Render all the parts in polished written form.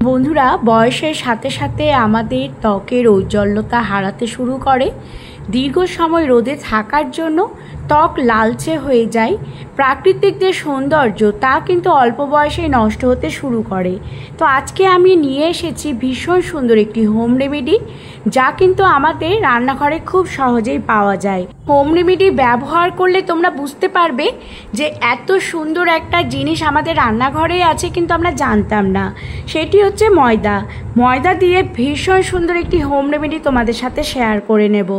বন্ধুরা, বয়সের সাথে সাথে আমাদের ত্বকের ঔজ্জ্বল্যতা হারাতে শুরু করে। দীর্ঘ সময় রোদে থাকার জন্য ত্বক লালচে হয়ে যায়। প্রাকৃতিক যে সৌন্দর্য তা কিন্তু অল্প বয়সেই নষ্ট হতে শুরু করে। তো আজকে আমি নিয়ে এসেছি ভীষণ সুন্দর একটি হোম রেমেডি, যা কিন্তু আমাদের রান্নাঘরে খুব সহজেই পাওয়া যায়। হোম রেমেডি ব্যবহার করলে তোমরা বুঝতে পারবে যে এত সুন্দর একটা জিনিস আমাদের রান্নাঘরেই আছে, কিন্তু আমরা জানতাম না। সেটি হচ্ছে ময়দা দিয়ে ভীষণ সুন্দর একটি হোম রেমেডি তোমাদের সাথে শেয়ার করে নেব।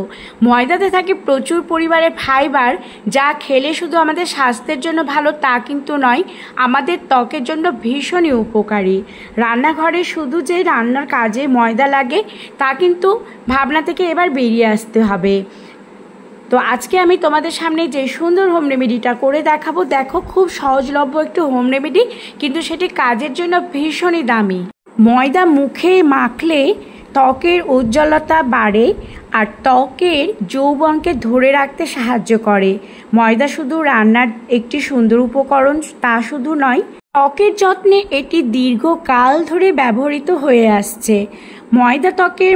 ময়দাতে থাকে প্রচুর পরিমাণে ফাইবার, যা খেলে শুধু আমাদের স্বাস্থ্যের জন্য ভালো তা কিন্তু নয়, আমাদের ত্বকের জন্য ভীষণই উপকারী। রান্নাঘরে শুধু যে রান্নার কাজে ময়দা লাগে তা কিন্তু ভাবনা থেকে এবার বেরিয়ে আসতে হবে। তো আজকে আমি তোমাদের সামনে যে সুন্দর হোম রেমেডিটা করে দেখাবো, দেখো খুব সহজলভ্য একটু হোম রেমেডি, কিন্তু সেটি কাজের জন্য ভীষণই দামি। ময়দা মুখে মাখলে ত্বকের উজ্জ্বলতা বাড়ে আর ত্বকের যৌবনকে ধরে রাখতে সাহায্য করে। ময়দা শুধু রান্নার একটি সুন্দর উপকরণ তা শুধু নয়, ত্বকের যত্নে এটি দীর্ঘকাল ধরে ব্যবহৃত হয়ে আসছে। ময়দা ত্বকের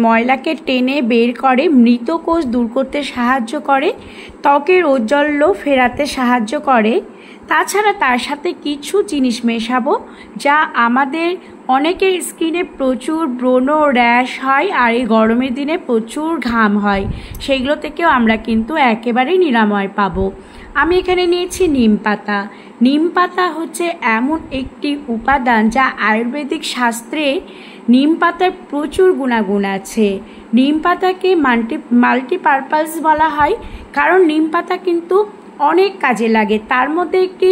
ময়লাকে টেনে বের করে, মৃত কোষ দূর করতে সাহায্য করে, ত্বকের ঔজ্জ্বল্য ফেরাতে সাহায্য করে। তাছাড়া তার সাথে কিছু জিনিস মেশাবো যা আমাদের অনেকের স্কিনে প্রচুর ব্রণ, র্যাশ হয় আর এই গরমের দিনে প্রচুর ঘাম হয়, সেইগুলো থেকেও আমরা কিন্তু একেবারেই নিরাময় পাবো। আমি এখানে নিয়েছি নিম পাতা। নিম পাতা হচ্ছে এমন একটি উপাদান যা আয়ুর্বেদিক শাস্ত্রে নিম পাতার প্রচুর গুণাগুণ আছে। নিম পাতাকে মাল্টিপারপাস বলা হয়, কারণ নিম পাতা কিন্তু অনেক কাজে লাগে। তার মধ্যে একটি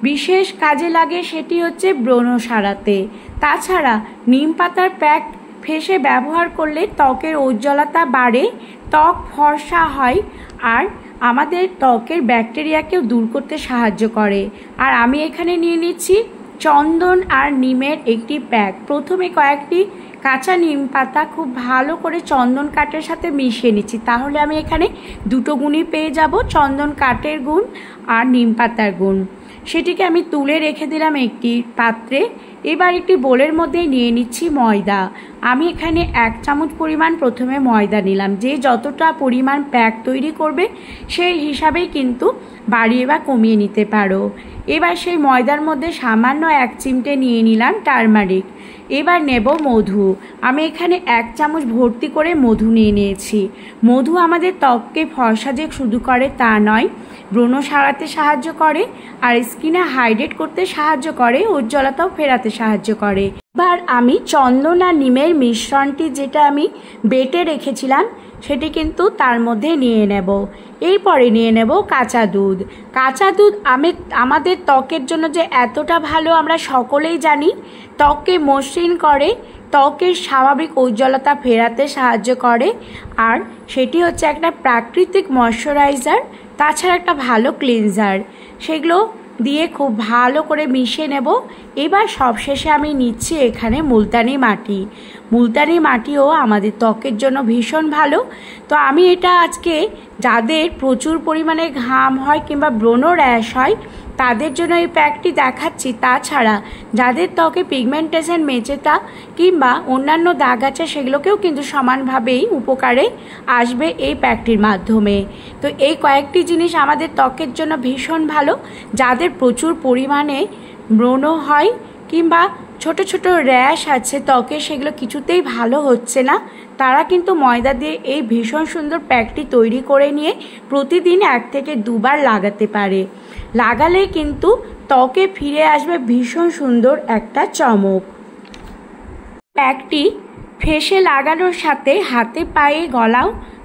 বিশেষ কাজে লাগে, সেটি হচ্ছে ব্রণ সারাতে। তাছাড়া নিম পাতার প্যাক ফেসে ব্যবহার করলে ত্বকের উজ্জ্বলতা বাড়ে, ত্বক ফর্সা হয় আর আমাদের ত্বকের ব্যাকটেরিয়াকেও দূর করতে সাহায্য করে। আর আমি এখানে নিয়ে নিচ্ছি চন্দন আর নিমের একটি প্যাক। প্রথমে কয়েকটি কাঁচা নিম পাতা খুব ভালো করে চন্দন কাঠের সাথে মিশিয়ে নিচ্ছি, তাহলে আমি এখানে দুটো গুণই পেয়ে যাব, চন্দন কাঠের গুণ আর নিম পাতার গুণ। সেটিকে আমি তুলে রেখে দিলাম একটি পাত্রে। এবার একটি বোলের মধ্যে নিয়ে নিচ্ছি ময়দা। আমি এখানে 1 চামচ পরিমাণ প্রথমে ময়দা নিলাম। যে যতটা পরিমাণ প্যাক তৈরি করবে সেই হিসাবেই কিন্তু বাড়িয়ে বা কমিয়ে নিতে পারো। এবার সেই ময়দার মধ্যে সামান্য 1 চিমটে নিয়ে নিলাম টারমারিক। এবার নেব মধু। আমি এখানে 1 চামচ ভর্তি করে মধু নিয়ে নিয়েছি। মধু আমাদের ত্বককে ফর্সা যে শুধু করে তা নয়, ব্রণ সারাতে সাহায্য করে আর স্কিনে হাইড্রেট করতে সাহায্য করে, উজ্জ্বলতাও ফেরাতে সাহায্য করে। এবার আমি চন্দন আর নিমের মিশ্রণটি যেটা আমি বেটে রেখেছিলাম সেটি কিন্তু তার মধ্যে নিয়ে নেব। এরপরে নিয়ে নেব কাঁচা দুধ। কাঁচা দুধ আমাদের ত্বকের জন্য যে এতটা ভালো আমরা সকলেই জানি। ত্বককে মসৃণ করে, ত্বকের স্বাভাবিক উজ্জ্বলতা ফেরাতে সাহায্য করে আর সেটি হচ্ছে একটা প্রাকৃতিক ময়শ্চারাইজার, তাছাড়া একটা ভালো ক্লিনজার। সেগুলো দিয়ে খুব ভালো করে মিশিয়ে নেব। এবার সবশেষে আমি নিচ্ছি এখানে মুলতানি মাটি। মুলতানি মাটিও আমাদের ত্বকের জন্য ভীষণ ভালো। তো আমি এটা আজকে যাদের প্রচুর পরিমাণে ঘাম হয় কিংবা ব্রণ র্যাশ হয় তাদের জন্য এই প্যাকটি দেখাচ্ছি। তাছাড়া যাদের ত্বকে পিগমেন্টেশন, মেচেতা কিংবা অন্যান্য দাগ আছে সেগুলোকেও কিন্তু সমানভাবেই উপকারে আসবে এই প্যাকটির মাধ্যমে। তো এই কয়েকটি জিনিস আমাদের ত্বকের জন্য ভীষণ ভালো। যাদের প্রচুর পরিমাণে ব্রণ হয় কিংবা ছোট ছোট র্যাশ আছে ত্বকে, সেগুলো কিছুতেই ভালো হচ্ছে না, তারা কিন্তু ময়দা দিয়ে এই ভীষণ সুন্দর প্যাকটি তৈরি করে নিয়ে প্রতিদিন 1 থেকে 2 বার লাগাতে পারে। লাগালে কিন্তু ত্বকে ফিরে আসবে ভীষণ সুন্দর একটা চমক। প্যাকটি ফেসে লাগানোর সাথে হাতে, পায়ে,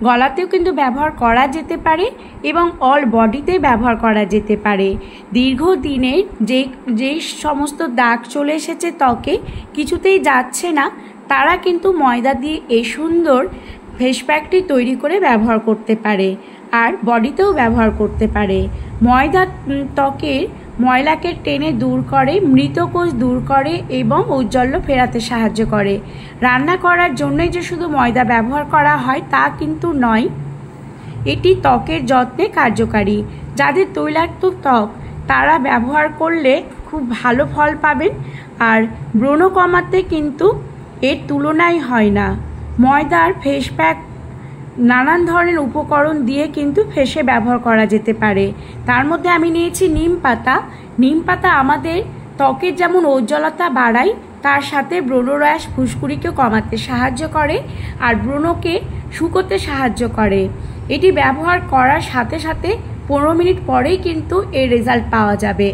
গলাতেও কিন্তু ব্যবহার করা যেতে পারে এবং অল বডিতে ব্যবহার করা যেতে পারে। দীর্ঘদিনের যে সমস্ত দাগ চলে এসেছে ত্বকে, কিছুতেই যাচ্ছে না, তারা কিন্তু ময়দা দিয়ে এই সুন্দর ফেস প্যাকটি তৈরি করে ব্যবহার করতে পারে আর বডিতেও ব্যবহার করতে পারে। ময়দা ত্বকের ময়লাকে টেনে দূর করে, মৃত কোষ দূর করে এবং ঔজ্জ্বল্য ফেরাতে সাহায্য করে। রান্না করার জন্যই যে শুধু ময়দা ব্যবহার করা হয় তা কিন্তু নয়, এটি ত্বকের যত্নে কার্যকারী। যাদের তৈলাক্ত ত্বক তারা ব্যবহার করলে খুব ভালো ফল পাবেন। আর ব্রণ কমাতে কিন্তু এর তুলনাই হয় না। ময়দার ফেস প্যাক নানান ধরনের উপকরণ দিয়ে কিন্তু ফেসে ব্যবহার করা যেতে পারে। তার মধ্যে আমি নিয়েছি নিম পাতা। নিম পাতা আমাদের ত্বকের যেমন উজ্জ্বলতা বাড়ায়, তার সাথে ব্রণরাশ ফুসকুড়িকেও কমাতে সাহায্য করে আর ব্রণকে শুকোতে সাহায্য করে। এটি ব্যবহার করার সাথে সাথে 15 মিনিট পরেই কিন্তু এর রেজাল্ট পাওয়া যাবে।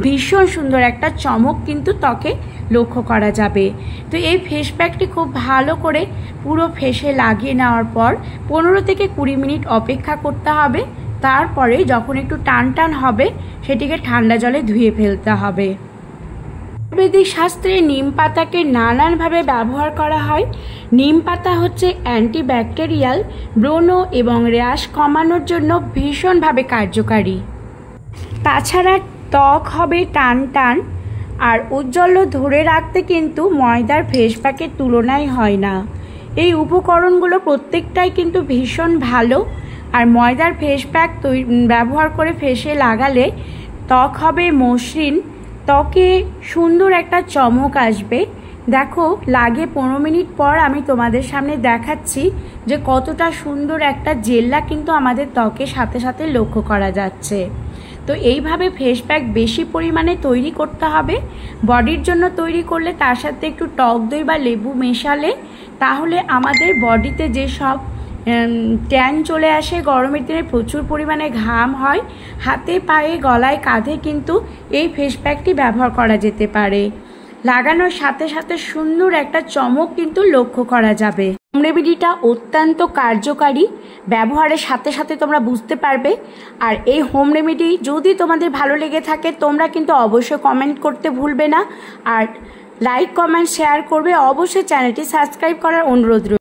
ভীষণ সুন্দর একটা চমক কিন্তু ত্বকে লক্ষ্য করা যাবে। তো এই ফেস প্যাকটি খুব ভালো করে পুরো ফেসে লাগিয়ে নেওয়ার পর 15 থেকে 20 মিনিট অপেক্ষা করতে হবে। তারপরে যখন একটু টান টান হবে সেটিকে ঠান্ডা জলে ধুয়ে ফেলতে হবে। আয়ুর্বেদিক শাস্ত্রে নিম পাতাকে নানানভাবে ব্যবহার করা হয়। নিম পাতা হচ্ছে অ্যান্টিব্যাকটেরিয়াল, ব্রণ এবং র্যাশ কমানোর জন্য ভীষণভাবে কার্যকারী। তাছাড়া ত্বক হবে টান টান আর উজ্জ্বল ধরে রাখতে কিন্তু ময়দার ফেস প্যাকের তুলনাই হয় না। এই উপকরণগুলো প্রত্যেকটাই কিন্তু ভীষণ ভালো। আর ময়দার ফেস প্যাক ব্যবহার করে ফেসে লাগালে ত্বক হবে মসৃণ, ত্বকে সুন্দর একটা চমক আসবে। দেখো, লাগে 15 মিনিট পর আমি তোমাদের সামনে দেখাচ্ছি যে কতটা সুন্দর একটা জেল্লা কিন্তু আমাদের ত্বকের সাথে সাথে লক্ষ্য করা যাচ্ছে। তো এইভাবে ফেস প্যাক বেশি পরিমাণে তৈরি করতে হবে। বডির জন্য তৈরি করলে তার সাথে একটু টক দই বা লেবু মেশালে তাহলে আমাদের বডিতে যেসব ট্যান চলে আসে, গরমের দিনে প্রচুর পরিমাণে ঘাম হয়, হাতে পায়ে গলায় কাঁধে কিন্তু এই ফেস প্যাকটি ব্যবহার করা যেতে পারে। লাগানোর সাথে সাথে সুন্দর একটা চমক কিন্তু লক্ষ্য করা যাবে। হোম রেমেডিটা অত্যন্ত কার্যকারী, ব্যবহারের সাথে সাথে তোমরা বুঝতে পারবে। আর এই হোম রেমেডি যদি তোমাদের ভালো লেগে থাকে তোমরা কিন্তু অবশ্যই কমেন্ট করতে ভুলবে না। আর লাইক, কমেন্ট, শেয়ার করবে। অবশ্যই চ্যানেলটি সাবস্ক্রাইব করার অনুরোধ রইল।